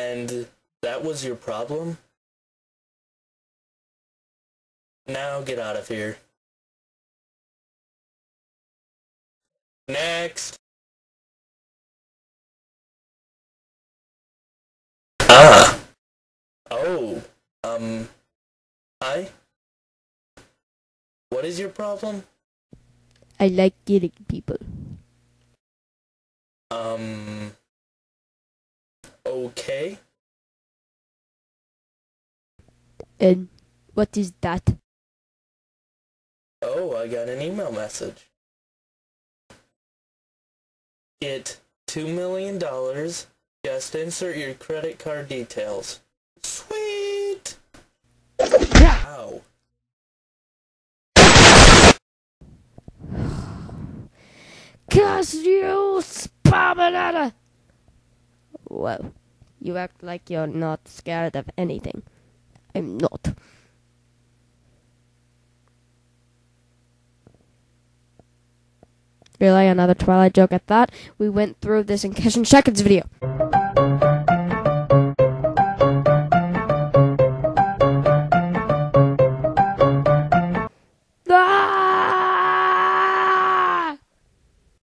And that was your problem? Now get out of here. Next. Ah. Oh. Hi? What is your problem? I like killing people. Okay. And what is that? Oh, I got an email message. Get $2 million. Just insert your credit card details. Sweet! Ow. Curse you, Spabanata! Well, you act like you're not scared of anything. I'm not. Really, another Twilight joke at that? We went through this in Cash and Seconds video.